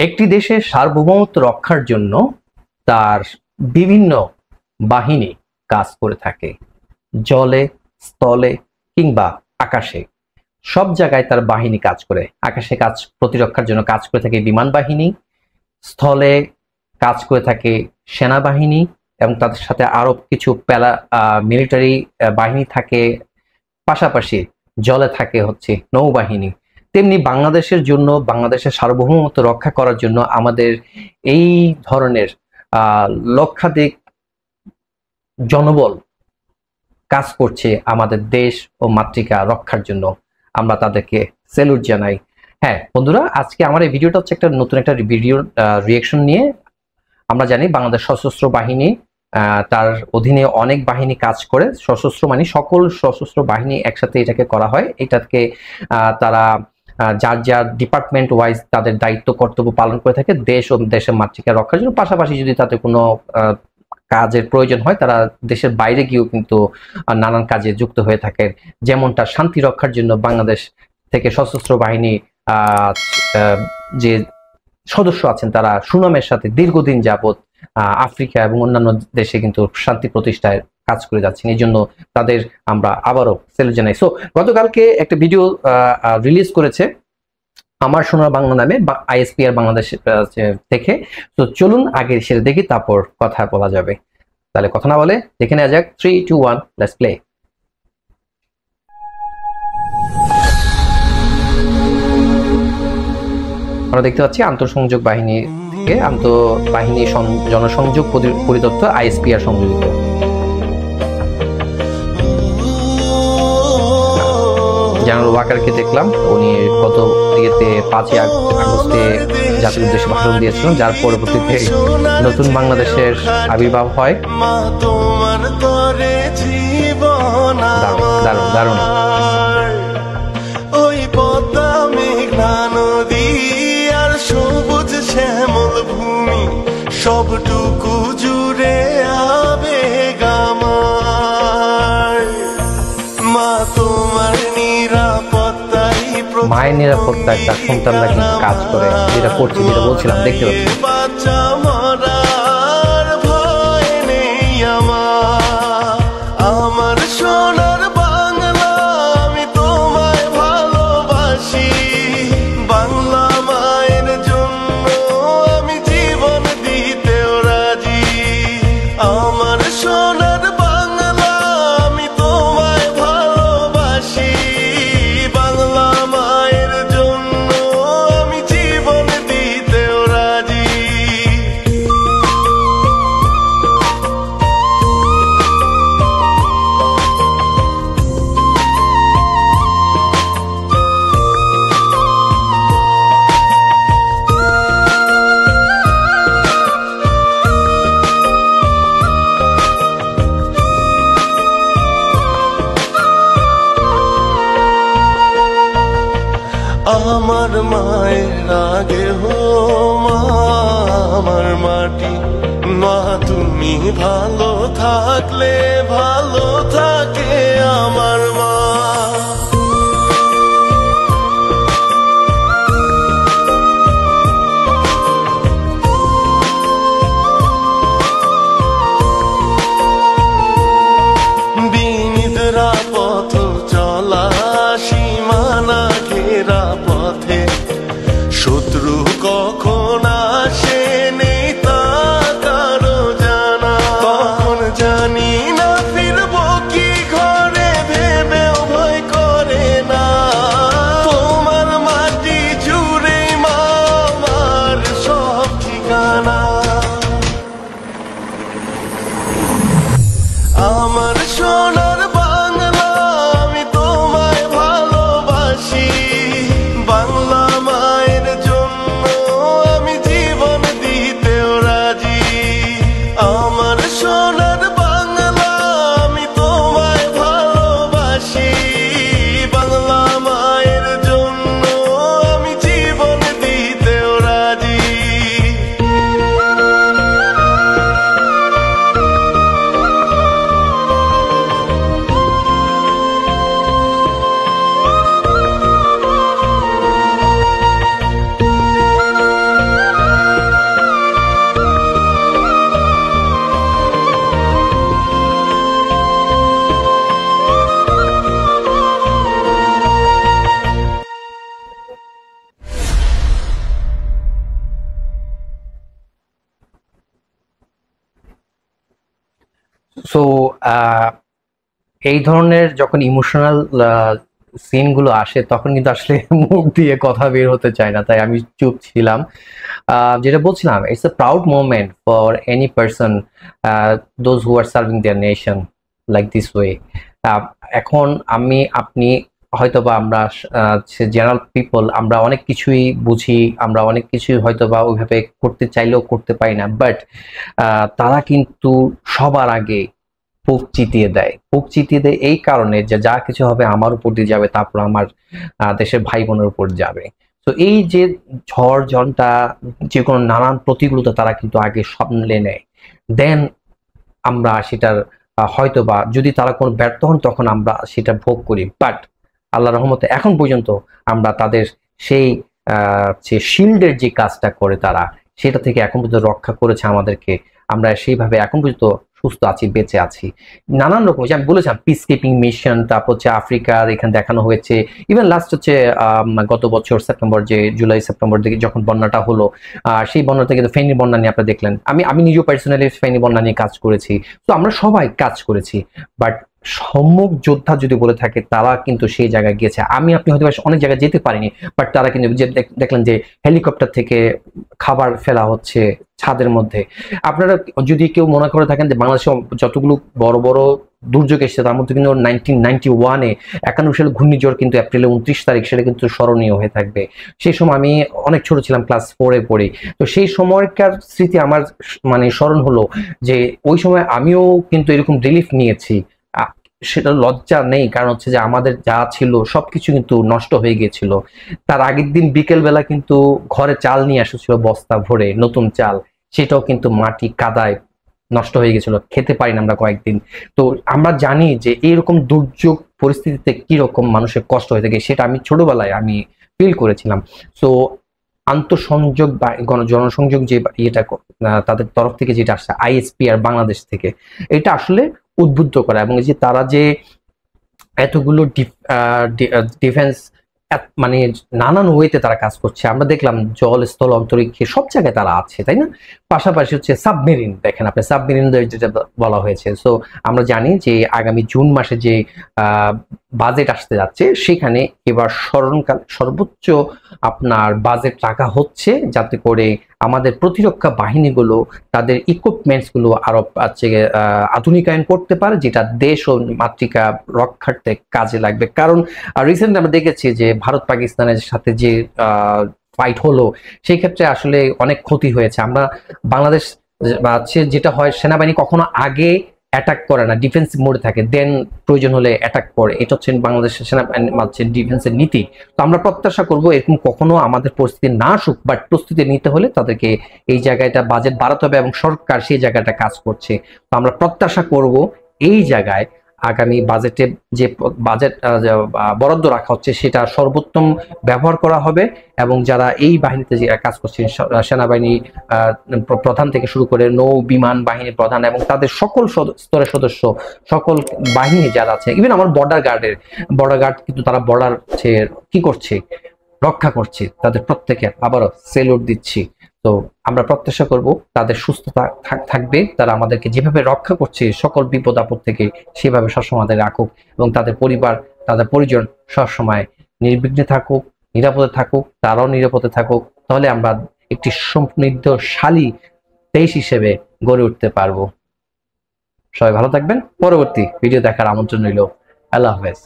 একটি দেশের সার্বভৌমত্ব রক্ষার জন্য তার বিভিন্ন বাহিনী কাজ করে থাকে। জলে, স্থলে কিংবা আকাশে, সব জায়গায় তার বাহিনী কাজ করে। আকাশে প্রতিরক্ষার জন্য কাজ করে থাকে বিমান বাহিনী, স্থলে কাজ করে থাকে সেনাবাহিনী এবং তাদের সাথে আরো কিছু মিলিটারি বাহিনী থাকে। পাশাপাশি জলে থাকে হচ্ছে নৌবাহিনী। তেমনি বাংলাদেশের জন্য, বাংলাদেশের সার্বভৌমত্ব রক্ষা করার জন্য আমাদের এই ধরনের লক্ষাধিক জনবল কাজ করছে আমাদের দেশ ও মাতৃকা রক্ষার জন্য। আমরা তাদেরকে স্যালুট জানাই। হ্যাঁ বন্ধুরা, আজকে আমার এই ভিডিওটা হচ্ছে নতুন একটা ভিডিও রিঅ্যাকশন নিয়ে। আমরা জানি বাংলাদেশ সশস্ত্র বাহিনী, তার অধীনে অনেক বাহিনী কাজ করে। সশস্ত্র মানে সকল সশস্ত্র বাহিনী একসাথে এটাকে করা হয়। এটাকে তারা যার যার ডিপার্টমেন্ট ওয়াইজ তাদের দায়িত্ব কর্তব্য পালন করে থাকে দেশ ও দেশের মাতৃকা রক্ষার জন্য। পাশাপাশি যদি তাদের কোনো কাজের প্রয়োজন হয় তারা দেশের বাইরে গিয়েও কিন্তু নানান কাজে যুক্ত হয়ে থাকে। যেমনটা শান্তি রক্ষার জন্য বাংলাদেশ থেকে সশস্ত্র বাহিনী যে সদস্য আছেন তারা সুনামের সাথে দীর্ঘদিন যাবৎ আফ্রিকা এবং অন্যান্য দেশে কিন্তু শান্তি প্রতিষ্ঠায় কাজ করে যাচ্ছেন। এই জন্য তাদের আমরা আবারও স্যালুট জানাই। সো গতকালকে একটা ভিডিও রিলিজ করেছে আমার সোনার বাংলা নামে, আইএসপিআর বাংলাদেশ থেকে। তো চলুন আগে সেটা দেখি, তারপর কথা বলা যাবে। তাহলে কথা না বলে দেখে নেওয়া যাক। 3, 2, 1, লেটস প্লে। আমরা দেখতে পাচ্ছি আন্তঃসংযোগ বাহিনী থেকে আন্তঃবাহিনী জনসংযোগ পরিদপ্তর আইএসপিআর সংযোজিত। জেনারেল ওয়াকারকে দেখলাম, উনি গত 5 আগস্টে জাতির উদ্দেশ্যে ভাষণ দিয়েছিলেন, যার পরবর্তীতে নতুন বাংলাদেশের আবির্ভাব হয়। দারুণ দারুণ। সবুজ শ্যামল ভূমি সবটুকু জুড়ে আবেগ আমার। মা তোমার নিরাপত্তাই, মায়ের নিরাপত্তায় তার সন্তানরা কিন্তু কাজ করে, যেটা করছে, যেটা বলছিলাম দেখতে পাচ্ছি। বাচ্চা মরার ভয় নেই আমার সোনার বাংলা, আমি তোমায় ভালোবাসি। বাংলা মায়ের জন্য আমি জীবন দিতেও রাজি। আমার সোনার বাংলা, আমি তোমায় ভালোবাসি। বাংলা মায়ের জন্য আমি জীবন দিতেও রাজি। আমার মায়ের আগে হো মা আমার মাটি। মা তুমি ভালো থাকলে ভালো থাকে আমার মা। বিনিদ্রা পথ চলা, সীমানা ঘেরা পথে শত্রু কখন আসে নেই তা কারো জানা। কখন জানি না ফিরবো কি ঘরে, ভেবে সো এই ধরনের যখন ইমোশনাল সিনগুলো আসে তখন কিন্তু আসলে মুখ দিয়ে কথা বের হতে চায় না, তাই আমি চুপ ছিলাম। যেটা বলছিলাম, it's a proud moment for any person those who are serving their nation like this way. এখন আপনি হয়তোবা আমরা জেনারেল পিপল, আমরা অনেক কিছুই বুঝি, আমরা অনেক কিছুই হয়তোবা ওইভাবে করতে চাইলেও করতে পারি না, বাট তারা কিন্তু সবার আগে বুক চিতিয়ে দেয়। বুক চিতিয়ে দেয় এই কারণে যে যা কিছু হবে আমার উপর দিয়ে যাবে, তারপর আমার দেশের ভাই বোনের উপর যাবে। তো এই যে ঝড় ঝঞ্ঝা, যে কোনো নানান প্রতিকূলতা তারা কিন্তু আগে সামলে নেয়, দেন আমরা সেটার হয়তোবা যদি তারা কোনো ব্যর্থ হন তখন আমরা সেটা ভোগ করি। বাট আল্লাহ রহমতে এখন পর্যন্ত আমরা তাদের সেই যে শিল্ডের যে কাজটা করে তারা, সেটা থেকে এখন পর্যন্ত রক্ষা করেছে আমাদেরকে। আমরা সেইভাবে এখন পর্যন্ত সুস্থ আছি, বেঁচে আছি। নানান রকম, যে আমি বলেছিলাম পিস কিপিং মিশন, তারপর হচ্ছে আফ্রিকার এখানে দেখানো হয়েছে। ইভেন লাস্ট হচ্ছে গত বছর সেপ্টেম্বর, যে জুলাই সেপ্টেম্বর দিকে যখন বন্যাটা হলো, সেই বন্যাটা কিন্তু ফেনী বন্যা নিয়ে আপনারা দেখলেন। আমি নিজেও পার্সোনালি ফেনী বন্যা নিয়ে কাজ করেছি। তো আমরা সবাই কাজ করেছি, বাট সম্মুখ যোদ্ধা যদি বলে থাকে তারা কিন্তু সেই জায়গায় গিয়েছে। আপনি হয়তো অনেক জায়গায় যেতে পারিনি, বাট তারা কিন্তু দেখলেন যে হেলিকপ্টার থেকে খাবার ফেলা হচ্ছে ছাদের মধ্যে। আপনারা যদি কেউ মনে করে থাকেন যে বাংলাদেশে যতগুলো বড় বড় দুর্যোগ এসেছে তার মধ্যে কিন্তু 1991-এ 91 সালে ঘূর্ণিঝড় কিন্তু এপ্রিলের 29 তারিখ, সেটা কিন্তু স্মরণীয় হয়ে থাকবে। সেই সময় আমি অনেক ছোট ছিলাম, ক্লাস 4-এ পড়ি। তো সেই সময়কার স্মৃতি আমার মানে স্মরণ হলো যে ওই সময় আমিও কিন্তু এরকম রিলিফ নিয়েছি। সেটা লজ্জা নেই, কারণ হচ্ছে যে আমাদের যা ছিল সবকিছু কিন্তু নষ্ট হয়ে গিয়েছিল। তার আগের দিন বিকেল বেলা কিন্তু ঘরে চাল নিয়ে এসেছিল বস্তা ভরে, নতুন চাল, সেটাও কিন্তু মাটি কাদায় নষ্ট হয়ে গেছিল, খেতে পারি না আমরা কয়েকদিন। তো আমরা জানি যে এইরকম দুর্যোগ পরিস্থিতিতে কি রকম মানুষের কষ্ট হয়ে থাকে, সেটা আমি ছোটবেলায় ফিল করেছিলাম। সো আন্তঃসংযোগ বা জনসংযোগ যে ইয়েটা তাদের তরফ থেকে যেটা আসছে ISPR বাংলাদেশ থেকে, এটা আসলে উদ্বুদ্ধ করা, এবং যে তারা যে এতগুলো ডিফেন্স মানে নানান ওয়েতে তারা কাজ করছে। আমরা দেখলাম জল, স্থল, অন্তরিক্ষে সব জায়গায় তারা আছে, তাই না? পাশাপাশি হচ্ছে সাবমেরিন, দেখেন আপনি সাবমেরিনদের যেটা বলা হয়েছে। সো আমরা জানি যে আগামী জুন মাসে যে বাজেট আসতে যাচ্ছে, সেখানে এবার স্মরণকাল সর্বোচ্চ আপনার বাজেট রাখা হচ্ছে, যাতে করে আমাদের প্রতিরক্ষা বাহিনীগুলো তাদের ইকুইপমেন্টস গুলো আরো আধুনিকায়ন করতে পারে, যেটা দেশ ও মাতৃকা রক্ষার্থে কাজে লাগবে। কারণ রিসেন্ট আমরা দেখেছি যে ভারত পাকিস্তানের সাথে যে ফাইট হলো, সেই ক্ষেত্রে আসলে অনেক ক্ষতি হয়েছে। আমরা বাংলাদেশ যেটা হয়, সেনাবাহিনী কখনো আগে অ্যাটাক করে না, ডিফেন্সিভ মোডে থাকে, দেন প্রয়োজন হলে অ্যাটাক করে। এটা হচ্ছে বাংলাদেশের সেনাবাহিনী ডিফেন্সের নীতি। তো আমরা প্রত্যাশা করব এরকম কখনো আমাদের পরিস্থিতি না আসুক, বাট প্রস্তুতি নিতে হলে তাদেরকে এই জায়গাটা বাজেট বাড়াতে হবে, এবং সরকার সেই জায়গাটা কাজ করছে। তো আমরা প্রত্যাশা করব এই জায়গায় আগামী বাজেটে যে বাজেট বরাদ্দ রাখা হচ্ছে সেটা সর্বোত্তম ব্যবহার করা হবে, এবং যারা এই বাহিনীতে যে কাজ করছেন, সেনাবাহিনী প্রধান থেকে শুরু করে নৌ বিমান বাহিনীর প্রধান এবং তাদের সকল স্তরের সদস্য, সকল বাহিনী যারা আছে, ইভেন আমার বর্ডার গার্ড কিন্তু তারা বর্ডার কি করছে, রক্ষা করছে, তাদের প্রত্যেকে আবারও সেলুট দিচ্ছি। তো আমরা প্রত্যাশা করব তাদের সুস্থতা থাকবে, তারা আমাদেরকে যেভাবে রক্ষা করছে সকল বিপদ আপদ থেকে, সেভাবে সবসময় আমাদের রাখুক, এবং তাদের পরিবার, তাদের পরিজন সবসময় নির্বিঘ্নে থাকুক, নিরাপদে থাকুক, তারাও নিরাপদে থাকুক। তাহলে আমরা একটি সমৃদ্ধশালী দেশ হিসেবে গড়ে উঠতে পারবো। সবাই ভালো থাকবেন। পরবর্তী ভিডিও দেখার আমন্ত্রণ রইল। আল্লাহ হাফেজ।